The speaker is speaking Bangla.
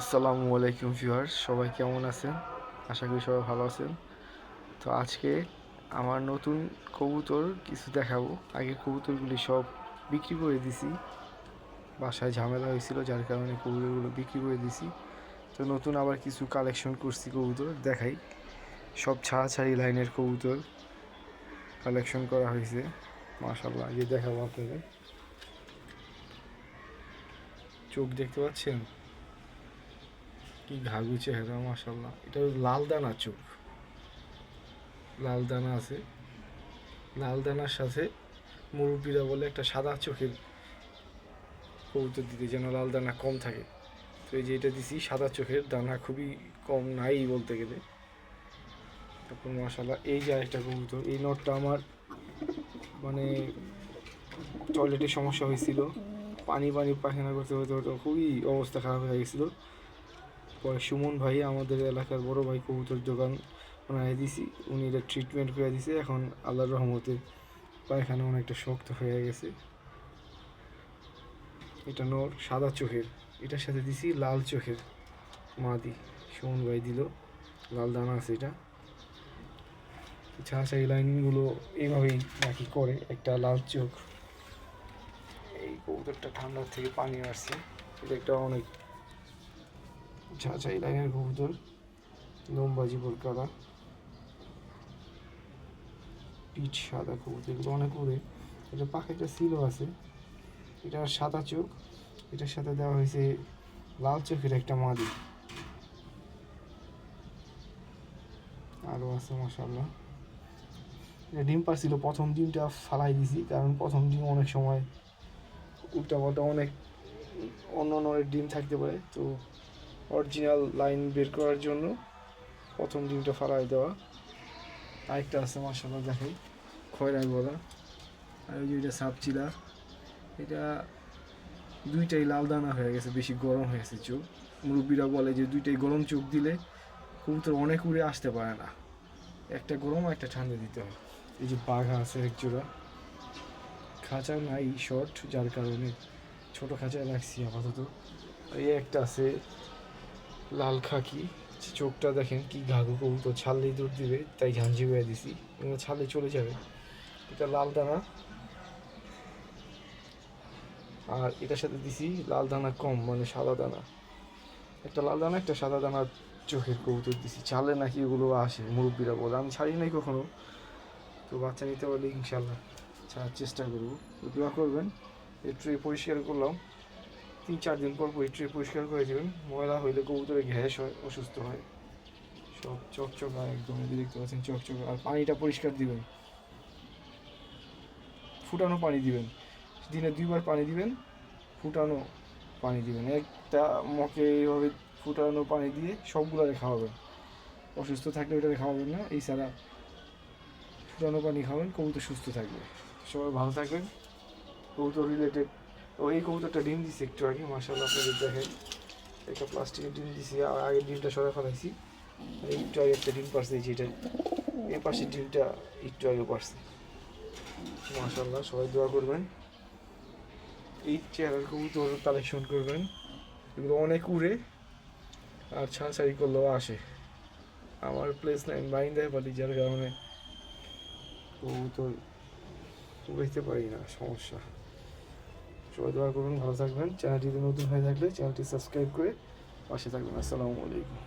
আসসালামু আলাইকুম ভিউয়ার্স, সবাই কেমন আছেন? আশা করি সবাই ভালো আছেন। তো আজকে আমার নতুন কবুতর কিছু দেখাবো। আগের কবুতরগুলি সব বিক্রি করে দিছি, বাসায় ঝামেলা হয়েছিল যার কারণে কবুতরগুলো বিক্রি করে দিছি। তো নতুন আবার কিছু কালেকশন করছি কবুতর, দেখাই। সব ছাড়াছাড়ি লাইনের কবুতর কালেকশন করা হয়েছে, মাশাআল্লাহ। এই যে দেখাবো আপনাদের, চোখ দেখতে পাচ্ছেন কি ঘাঘু চেহারা, মাশাআল্লাহ। এটা লাল দানা চোখ, লাল দানা আছে। লাল দানার সাথে মুরব্বীরা বলে একটা সাদা চোখের কবুতর দিতে, যেন লাল দানা কম থাকে। তো এই যে এটা দিছি সাদা চোখের, দানা খুবই কম, নাই বলতে গেলে। তারপর মাশাআল্লাহ এই যে আরেকটা কবুতর, এই নটটা আমার মানে টয়লেটের সমস্যা হয়েছিল, পানি পায়খানা করতে হতে হতে খুবই অবস্থা খারাপ হয়ে গেছিলো। পরে সুমন ভাই, আমাদের এলাকার বড় ভাই, কবুতর দোকান বানিয়ে দিছি, উনি এটা ট্রিটমেন্ট করে দিছে। এখন আল্লাহর রহমতে পায়খানা অনেকটা শক্ত হয়ে গেছে। এটা নর, সাদা চোখের। এটার সাথে দিছি লাল চোখের মাদি, সুমন ভাই দিল, লাল দানা আছে এটা। ছাড়া এই লাইনগুলো এইভাবেই নাকি করে, একটা লাল চোখ। এই কবুতরটা ঠান্ডার থেকে পানি আসছে, এটা একটা অনেক ঝাঁঝাই লাইনের কবুতর, লম্বা জীবন কালা, পিঠ সাদা। কবুতর এগুলো অনেক উড়ে। এটা পাখিটা ছিল আছে, এটা সাদা চোখ, এটার সাথে দেওয়া হয়েছে লাল চোখের একটা মাদি, আরও আছে মাশাআল্লাহ। এটা ডিম পারছিল, প্রথম ডিমটা ফালাই দিছি, কারণ প্রথম ডিম অনেক সময় উল্টাপাল্টা অনেক অন্য নরের ডিম থাকতে পারে। তো অরিজিনাল লাইন বের করার জন্য প্রথম ডিমটা ফালাই দেওয়া। আরেকটা আছে মাশাআল্লাহ, দেখাই, খয়রাই বলা। আর ওই যে এটা সাপচিলা, এটা দুইটাই লাল দানা হয়ে গেছে, বেশি গরম হয়েছে চোখ। মুরব্বীরা বলে যে দুইটাই গরম চোখ দিলে কবুতর অনেক উড়ে আসতে পারে না, একটা গরম একটা ঠান্ডা দিতে হয়। এই যে বাঘা আছে এক জোড়া, খাঁচা নাই, শর্ট, যার কারণে ছোট খাঁচায় রাখছি আপাতত। এই একটা আছে লাল খাকি, চোখটা দেখেন কি ঘাঘু, কবুতর ছাড়লেই দূর দিবে, তাই ঝাঞ্ঝি হয়ে দিছি, ছাড়লে চলে যাবে। এটা লাল দানা, আর এটার সাথে দিছি লাল দানা কম, মানে সাদা দানা। একটা লাল দানা একটা সাদা দানার চোখের কবুতর দিছি, চালে নাকি এগুলো আসে, মুরব্বীরা বলে। আমি ছাড়ি নাই কখনো, তো বাচ্চা নিতে পারলে ইনশাল্লাহ ছাড়ার চেষ্টা করবো। তো দোয়া করবেন। এই ট্রে পরিষ্কার করলাম, 3-4 দিন পর এই ট্রে পরিষ্কার করে দেবেন। ময়লা হইলে কবুতরে গ্যাস হয়, অসুস্থ হয়। সব চকচকা একদম, দেখতে পাচ্ছেন চকচকা। আর পানিটা পরিষ্কার দিবেন, ফুটানো পানি দিবেন, দিনে 2বার পানি দিবেন, ফুটানো পানি দিবেন। একটা মকে এইভাবে ফুটানো পানি দিয়ে সবগুলোরে খাওয়াবেন। অসুস্থ থাকলে ওইটারে খাওয়াবেন না, এই ছাড়া ফুটানো পানি খাওয়াবেন, কবুতর সুস্থ থাকবে। সবাই ভালো থাকবেন। কবুতর রিলেটেড, ও এই কবুতরটা ডিম দিচ্ছে একটু আগে, মাশাআল্লাহ, আপনাদের দেখেন। একটা প্লাস্টিকের ডিম দিছি, আর আগের ডিমটা সরাই ফেলাইছি। একটু আগে একটা ডিম পারছে, যেটা এই পাশের ডিমটা একটু আগে পারছে। মাশাআল্লাহ, সবাই দোয়া করবেন। এই চেহারার কবুতর কালেকশন করবেন, এগুলো অনেক উড়ে, আর ছাড়াছাড়ি করলেও আসে। আমার প্লেস লাইন বাইন্দায় পারি, যার কারণে কবুতর উড়াইতে পারি না, সমস্যা। সবাই দোয়া করবেন, ভালো থাকবেন। চ্যানেলটিতে নতুন হয়ে থাকলে চ্যানেলটি সাবস্ক্রাইব করে পাশে থাকবেন। আসসালামু আলাইকুম।